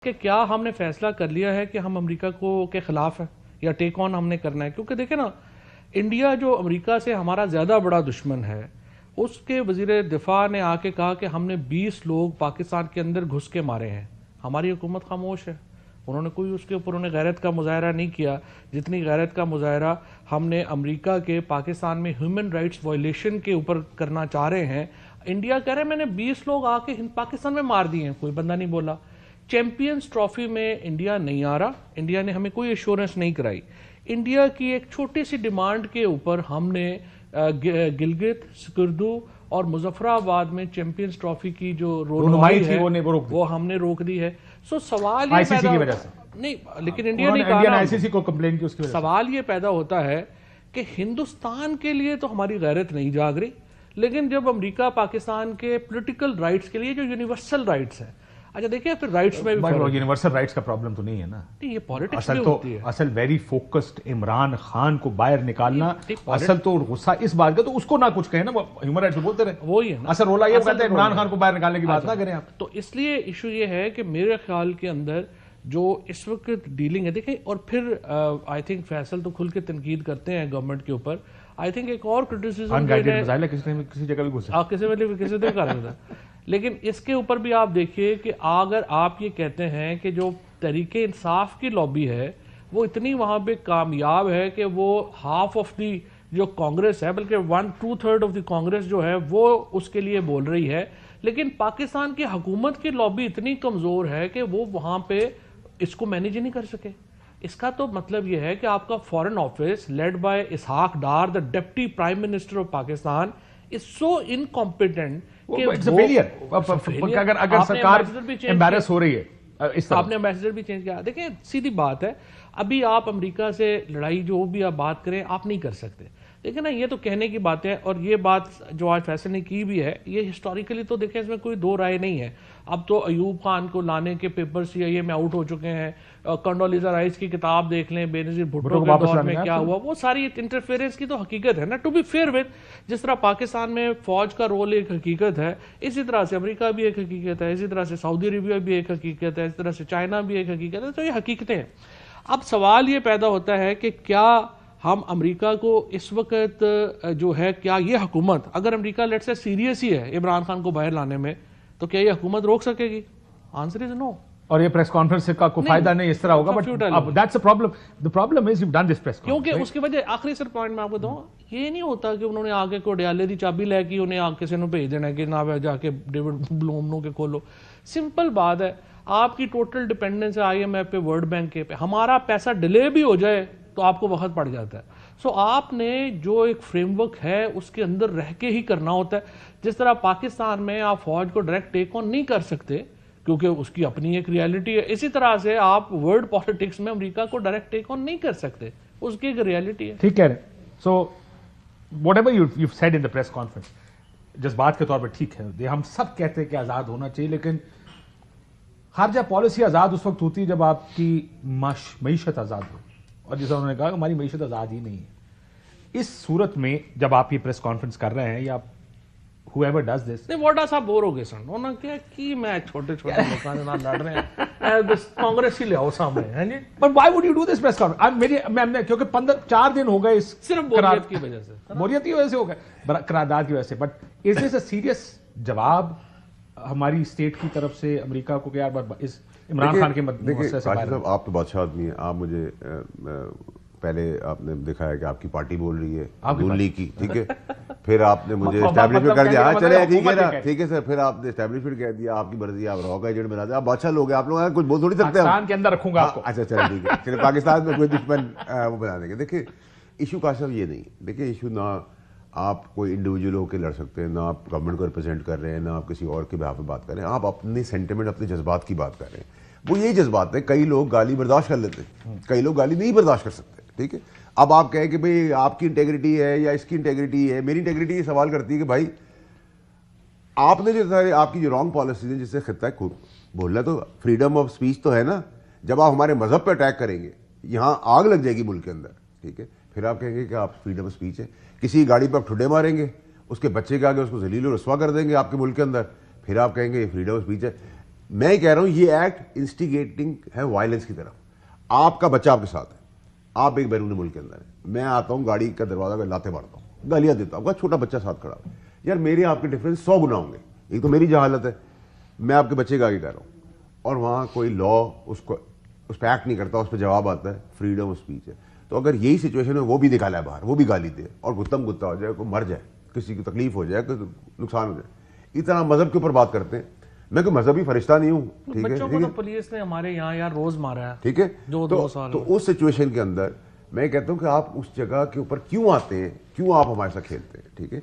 کہ کیا ہم نے فیصلہ کر لیا ہے کہ ہم امریکہ کے خلاف ہیں یا ٹیک آن ہم نے کرنا ہے. کیونکہ دیکھیں نا، انڈیا جو امریکہ سے ہمارا زیادہ بڑا دشمن ہے، اس کے وزیر دفاع نے آ کے کہا کہ ہم نے 20 لوگ پاکستان کے اندر گھس کے مارے ہیں. ہماری حکومت خاموش ہے، انہوں نے کوئی اس کے اوپر غیرت کا مظاہرہ نہیں کیا جتنی غیرت کا مظاہرہ ہم نے امریکہ کے پاکستان میں ہیومن رائٹس وائلیشن کے اوپر کرنا چاہ رہے ہیں. انڈیا کہہ رہے ہیں میں نے 20 لوگ آ کے پاکستان میں مار دیے ہیں، کوئی بندہ نہیں بولا. چیمپئنز ٹرافی میں انڈیا نہیں آ رہا، انڈیا نے ہمیں کوئی ایشورنس نہیں کرائی. انڈیا کی ایک چھوٹی سی ڈیمانڈ کے اوپر ہم نے گلگت، سکردو اور مظفر آباد میں چیمپئنز ٹرافی کی جو رونمائی ہے وہ ہم نے روک دی ہے. سو سوال یہ پیدا کی وجہ سے نہیں، لیکن انڈیا نے کہا آئی سی سی کو کمپلین کی، اس کی وجہ سوال یہ پیدا ہوتا ہے کہ ہندوستان کے لیے تو ہماری غیرت نہیں جاگ رہی، لیکن جب امریکہ پاکستان کے پولیٹیکل رائٹس کے لیے جو یونیورسل رائٹس ہیں، اچھا دیکھیں پھر رائٹس میں بھی یونیورسل رائٹس کا پرابلم تو نہیں ہے نا، یہ پالیٹکس میں ہوتی ہے. اصل ویری فوکسڈ عمران خان کو باہر نکالنا، اصل تو غصہ اس بات کا، تو اس کو نہ کچھ کہیں نا، وہ ہیومن رائٹس بولتے رہے، وہی ہے نا اصل رولا یہ کہتے ہیں عمران خان کو باہر نکالنے کی بات نہ کریں آپ. تو اس لیے ایشو یہ ہے کہ میرے خیال کے اندر جو اس وقت ڈیلنگ ہے دیکھیں، اور پھر آئی تھنک فیصل تو کھل کے تنقید کرتے ہیں گورنمنٹ کے اوپر. آئی تھنک ایک اور کرٹیسزم کسی جگہ بھی گھسے کسی دن کر رہا تھا، لیکن اس کے اوپر بھی آپ دیکھیے کہ اگر آپ یہ کہتے ہیں کہ جو تحریک انصاف کی لابی ہے وہ اتنی وہاں پہ کامیاب ہے کہ وہ ہاف آف دی جو کانگریس ہے، بلکہ 1/2 آف دی کانگریس جو ہے وہ اس کے لیے بول رہی ہے، لیکن پاکستان کی حکومت کی لابی اتنی کمزور ہے کہ وہ وہاں پہ اس کو مینیج نہیں کر سکے. اس کا تو مطلب یہ ہے کہ آپ کا foreign office led by Ishaq Dar, the deputy prime minister of Pakistan, is so incompetent کہ اگر سرکار امبیرس ہو رہی ہے. آپ نے ایمبیسڈر بھی چینج کیا. دیکھیں سیدھی بات ہے، ابھی آپ امریکہ سے لڑائی جو بھی آپ بات کریں آپ نہیں کر سکتے. دیکھیں نا، یہ تو کہنے کی بات ہے، اور یہ بات جو آج فیصل نے کی بھی ہے یہ ہسٹوریکلی تو دیکھیں اس میں کوئی دو رائے نہیں ہے. اب تو ایوب خان کو لانے کے پیپر CIA میں آؤٹ ہو چکے ہیں. کنڈولیزا رائس کی کتاب دیکھ لیں، بے نظیر بھٹو کے دور میں کیا ہوا، وہ ساری انٹرفیئرنس کی تو حقیقت ہے نا. ٹو بی فیئر وتھ، جس طرح پاکستان میں فوج کا رول ایک حقیقت ہے، اسی طرح سے امریکہ بھی ایک حقیقت ہے، اسی طرح سے سعودی عربیہ بھی ایک حقیقت ہے، اسی طرح سے چائنا بھی ایک حقیقت ہے. تو یہ حقیقتیں ہیں. اب سوال یہ پیدا ہوتا ہے کہ کیا ہم امریکہ کو اس وقت جو ہے، کیا یہ حکومت، اگر امریکہ لیٹ سے سیریس ہی ہے عمران خان کو باہر لانے میں، تو کیا یہ حکومت روک سکے گی؟ آنسر از نو. اور یہ پریس کانفرنس کا کوئی فائدہ نہیں اس طرح ہوگا. But that's a problem. The problem is you done this press conference. کیونکہ اس کی وجہ آخری سر پوائنٹ میں آپ کو دوں، یہ نہیں ہوتا کہ انہوں نے آگے کو ڈیالے دی چابی لے کے انہیں آگے کسی نے بھیج دینا کہ نہ جا کے ڈیوڈ بلوم کے کھولو. سمپل بات ہے، آپ کی ٹوٹل ڈیپینڈنس ہے IMF پہ، ورلڈ بینک کے پہ. ہمارا پیسہ ڈیلے بھی ہو جائے تو آپ کو وقت پڑ جاتا ہے. سو آپ نے جو ایک فریم ورک ہے اس کے اندر رہ کے ہی کرنا ہوتا ہے. جس طرح پاکستان میں آپ فوج کو ڈائریکٹ ٹیک آن نہیں کر سکتے کیونکہ اس کی اپنی ایک ریالٹی ہے، اسی طرح سے آپ ورلڈ پالیٹکس میں امریکہ کو ڈائریکٹ ٹیک آن نہیں کر سکتے، اس کی ایک ریالٹی ہے. ٹھیک ہے. So what ever you said in the press conference, جذبات کے طور پہ ٹھیک ہے، ہم سب کہتے ہیں کہ آزاد ہونا چاہیے، لیکن خارجہ پالیسی آزاد اس وقت ہوتی ہے جب آپ کی معیشت آزاد ہو، اور جیسا انہوں نے کہا کہ ہماری معیشت آزاد ہی نہیں ہے. اس صورت میں جب آپ یہ پریس کانفرنس کر رہے ہیں یا whoever does this، نہیں ووٹا صاحب بور ہو گئے سن، انہوں نے کیا کی میں چھوٹے چھوٹے لوگوں کے ساتھ لڑ رہے ہیں، کانگریس ہی لے آؤ سامنے ہے جی. But why would you do this press conference؟ کیونکہ 4 دن ہو گئے اس صرف بوریت کی وجہ سے، بوریت کی وجہ سے ہو گئے، قرارداد کی وجہ سے. But is this a serious جواب ہماری اسٹیٹ کی طرف سے امریکہ کو کہ یار اس عمران خان کے مسئلے سے باہر؟ آپ تو بادشاہ آدمی ہیں، آپ مجھے پہلے آپ نے دکھایا کہ آپ کی پارٹی بول رہی ہے نون لیگ کی، ٹھیک ہے، پھر آپ نے مجھے اسٹیبلشمنٹ کر دیا، ہاں چلے ٹھیک ہے نا، ٹھیک ہے سر، پھر آپ نے اسٹیبلشمنٹ کہہ دیا، آپ کی مرضی، آپ راک ایجنٹ بنا دیں، آپ بادشاہ لوگ ہیں، آپ لوگ کچھ بول تھوڑی سکتے ہیں. پاکستان کے اندر رکھوں گا آپ کو. اچھا چلے ٹھیک ہے، چلے پاکستان میں کوئی دشمن وہ بنا دیں گے. دیکھیں ایشو کا صرف یہ نہیں، دیکھیں ایشو نہ آپ کوئی انڈیویجول ہو کے لڑ سکتے ہیں، نہ آپ گورنمنٹ کو ریپرزینٹ کر رہے ہیں، نہ آپ کسی اور کے بہاف میں بات کر رہے ہیں، آپ اپنے سینٹیمنٹ، اپنے جذبات کی بات کر رہے ہیں. وہ یہی جذبات ہیں. کئی لوگ گالی برداشت کر لیتے ہیں، کئی لوگ گالی نہیں برداشت کر سکتے، ٹھیک ہے. اب آپ کہیں کہ بھئی آپ کی انٹیگریٹی ہے یا اس کی انٹیگریٹی ہے، میری انٹیگریٹی یہ سوال کرتی ہے کہ بھائی آپ نے جو آپ کی جو رانگ پالیسیز ہیں جس سے خطہ ہے بولنا، تو فریڈم آف اسپیچ تو ہے نا. جب آپ ہمارے مذہب پہ اٹیک کریں گے، یہاں آگ لگ جائے گی ملک کے اندر، ٹھیک ہے، پھر آپ کہیں گے کہ آپ فریڈم آف اسپیچ ہے. کسی گاڑی پہ آپ ٹھڈے ماریں گے، اس کے بچے کے آگے اس کو ذلیل و رسوا کر دیں گے آپ کے ملک کے اندر، پھر آپ کہیں گے یہ فریڈم آف اسپیچ ہے. میں یہ کہہ رہا ہوں یہ ایکٹ انسٹیگیٹنگ ہے وائلنس کی طرف. آپ کا بچہ آپ کے ساتھ ہے, آپ ایک بیرون ملک کے اندر ہیں, میں آتا ہوں گاڑی کا دروازہ میں لاتے مارتا ہوں, گالیاں دیتا ہوں, چھوٹا بچہ ساتھ کھڑا ہو, یار میرے آپ کے ڈفرینس 100 گنا ہوں گے. ایک تو میری جہالت ہے, میں آپ کے بچے کا آگے کر رہا ہوں, اور وہاں کوئی لا اس پہ ایکٹ نہیں کرتا, اس پہ جواب آتا ہے, فریڈم آف اسپیچ ہے. تو اگر یہی سچویشن ہے, وہ بھی نکالا ہے باہر, وہ بھی گالی دے اور گتم گتا ہو جائے, کوئی مر جائے, کسی کی تکلیف ہو جائے, کوئی نقصان ہو جائے, اتنا مذہب کے اوپر بات کرتے ہیں. میں کوئی مذہبی فرشتہ نہیں ہوں, ٹھیک ہے, بچوں کو تو پولیس نے ہمارے یہاں یار روز مارا ہے, ٹھیک ہے. جو 2 سال تو اس سچویشن کے اندر میں کہتا ہوں کہ آپ اس جگہ کے اوپر کیوں آتے ہیں, کیوں آپ ہمارے ساتھ کھیلتے ہیں, ٹھیک ہے.